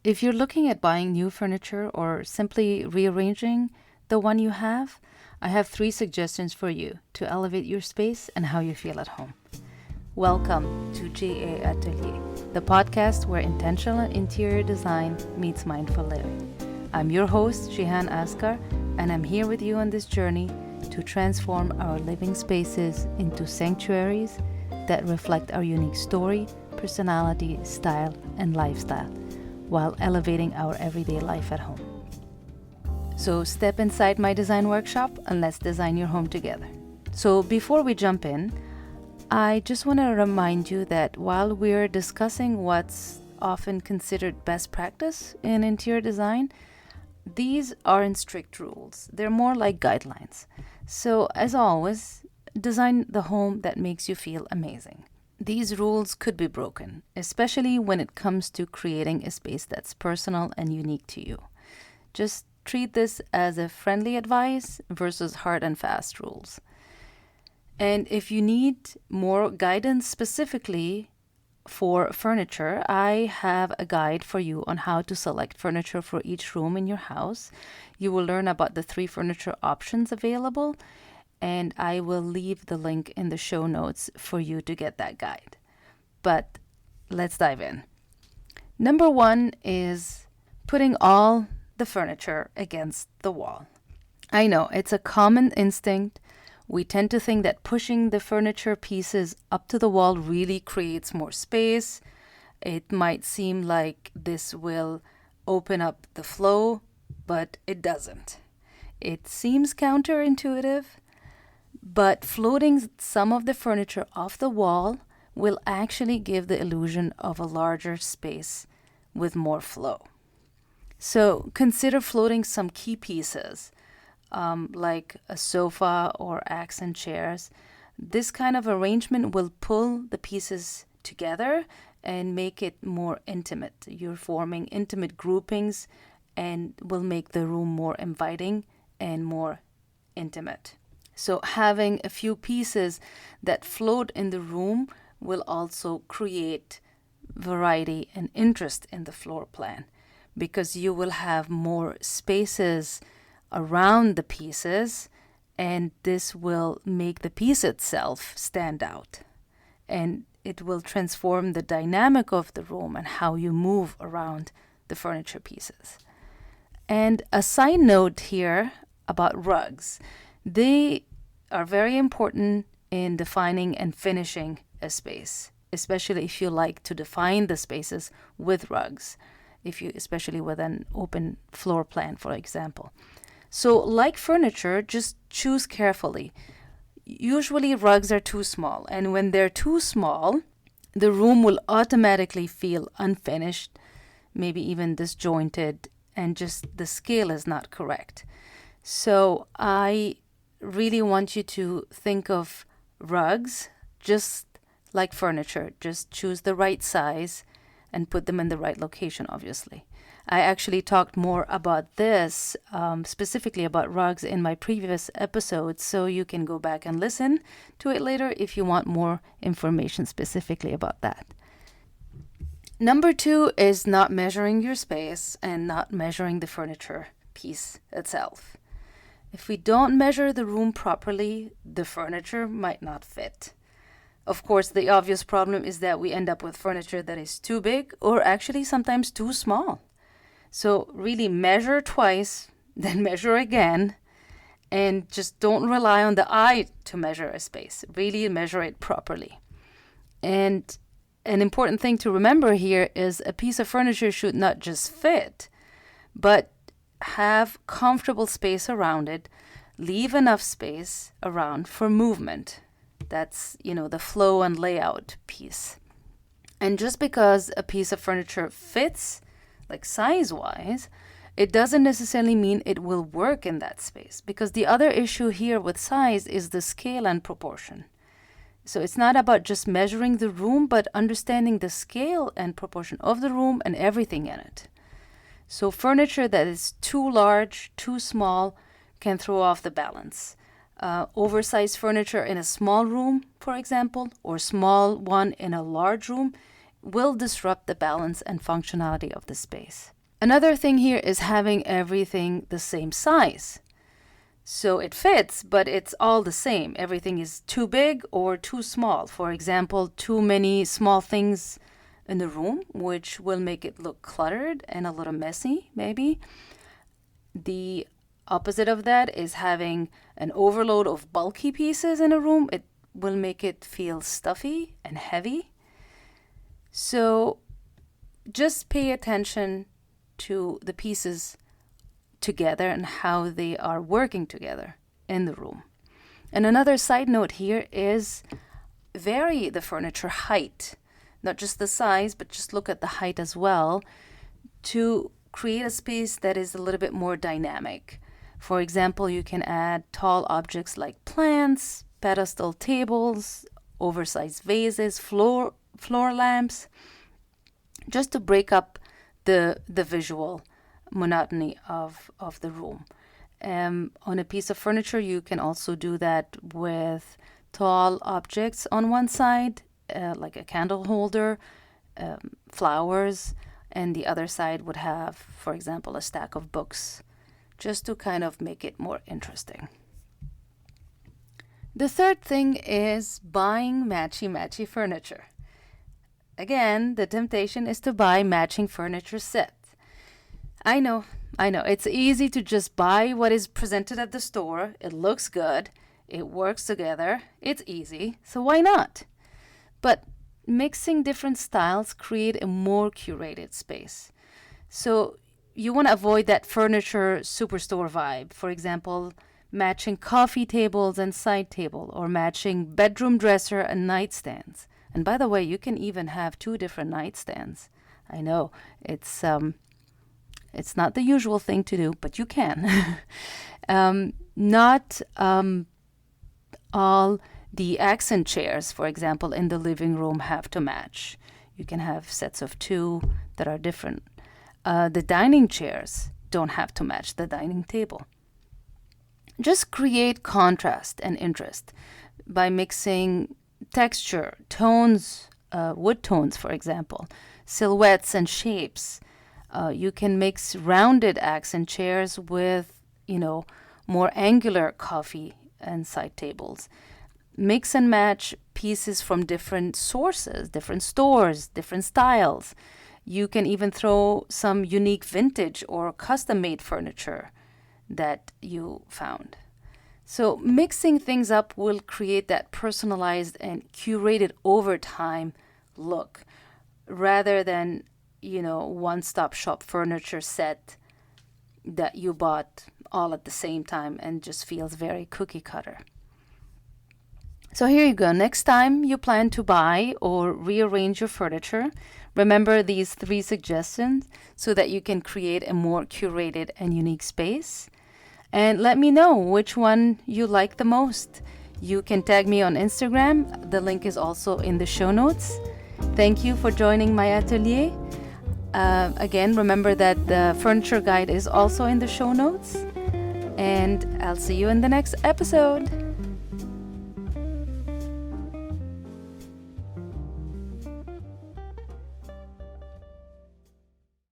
If you're looking at buying new furniture or simply rearranging the one you have, I have 3 suggestions for you to elevate your space and how you feel at home. Welcome to GA Atelier, the podcast where intentional interior design meets mindful living. I'm your host, Jihan Askar, and I'm here with you on this journey to transform our living spaces into sanctuaries that reflect our unique story, personality, style, and lifestyle, while elevating our everyday life at home. So step inside my design workshop and let's design your home together. So before we jump in, I just want to remind you that while we're discussing what's often considered best practice in interior design, these aren't strict rules. They're more like guidelines. So as always, design the home that makes you feel amazing. These rules could be broken, especially when it comes to creating a space that's personal and unique to you. Just treat this as a friendly advice versus hard and fast rules. And if you need more guidance specifically for furniture, I have a guide for you on how to select furniture for each room in your house. You will learn about the 3 furniture options available, and I will leave the link in the show notes for you to get that guide. But let's dive in. Number 1 is putting all the furniture against the wall. I know it's a common instinct. We tend to think that pushing the furniture pieces up to the wall really creates more space. It might seem like this will open up the flow, but it doesn't. It seems counterintuitive, but floating some of the furniture off the wall will actually give the illusion of a larger space with more flow. So consider floating some key pieces, like a sofa or accent chairs. This kind of arrangement will pull the pieces together and make it more intimate. You're forming intimate groupings and will make the room more inviting and more intimate. So having a few pieces that float in the room will also create variety and interest in the floor plan, because you will have more spaces around the pieces, and this will make the piece itself stand out, and it will transform the dynamic of the room and how you move around the furniture pieces. And a side note here about rugs. They are very important in defining and finishing a space, especially if you like to define the spaces with rugs, especially with an open floor plan, for example. So like furniture, just choose carefully. Usually rugs are too small, and when they're too small, the room will automatically feel unfinished, maybe even disjointed, and just the scale is not correct. So I really want you to think of rugs just like furniture. Just choose the right size and put them in the right location, obviously. I actually talked more about this, specifically about rugs, in my previous episodes, so you can go back and listen to it later if you want more information specifically about that. Number 2 is not measuring your space and not measuring the furniture piece itself. If we don't measure the room properly, the furniture might not fit. Of course, the obvious problem is that we end up with furniture that is too big or actually sometimes too small. So really measure twice, then measure again, and just don't rely on the eye to measure a space. Really measure it properly. And an important thing to remember here is a piece of furniture should not just fit, but have comfortable space around it. Leave enough space around for movement. That's, the flow and layout piece. And just because a piece of furniture fits, like size-wise, it doesn't necessarily mean it will work in that space, because the other issue here with size is the scale and proportion. So it's not about just measuring the room, but understanding the scale and proportion of the room and everything in it. So furniture that is too large, too small, can throw off the balance. Oversized furniture in a small room, for example, or small one in a large room, will disrupt the balance and functionality of the space. Another thing here is having everything the same size. So it fits, but it's all the same. Everything is too big or too small. For example, too many small things in the room, which will make it look cluttered and a little messy, maybe. The opposite of that is having an overload of bulky pieces in a room. It will make it feel stuffy and heavy. So just pay attention to the pieces together and how they are working together in the room. And another side note here is vary the furniture height, not just the size, but just look at the height as well to create a space that is a little bit more dynamic. For example, you can add tall objects like plants, pedestal tables, oversized vases, floor lamps, just to break up the visual monotony of the room. On a piece of furniture, you can also do that with tall objects on one side, like a candle holder, flowers, and the other side would have, for example, a stack of books, just to kind of make it more interesting. The third thing is buying matchy furniture. Again, the temptation is to buy matching furniture set. I know, it's easy to just buy what is presented at the store. It looks good, it works together, it's easy, so why not? But mixing different styles create a more curated space. So you want to avoid that furniture superstore vibe. For example, matching coffee tables and side table, or matching bedroom dresser and nightstands. And by the way, you can even have 2 different nightstands. I know it's not the usual thing to do, but you can. Not all the accent chairs, for example, in the living room have to match. You can have sets of 2 that are different. The dining chairs don't have to match the dining table. Just create contrast and interest by mixing texture, tones, wood tones, for example, silhouettes and shapes. You can mix rounded accent chairs with, more angular coffee and side tables. Mix and match pieces from different sources, different stores, different styles. You can even throw some unique vintage or custom-made furniture that you found. So mixing things up will create that personalized and curated over time look, rather than, one-stop shop furniture set that you bought all at the same time and just feels very cookie cutter. So here you go. Next time you plan to buy or rearrange your furniture, remember these 3 suggestions so that you can create a more curated and unique space. And let me know which one you like the most. You can tag me on Instagram. The link is also in the show notes. Thank you for joining my atelier. Again, remember that the furniture guide is also in the show notes. And I'll see you in the next episode.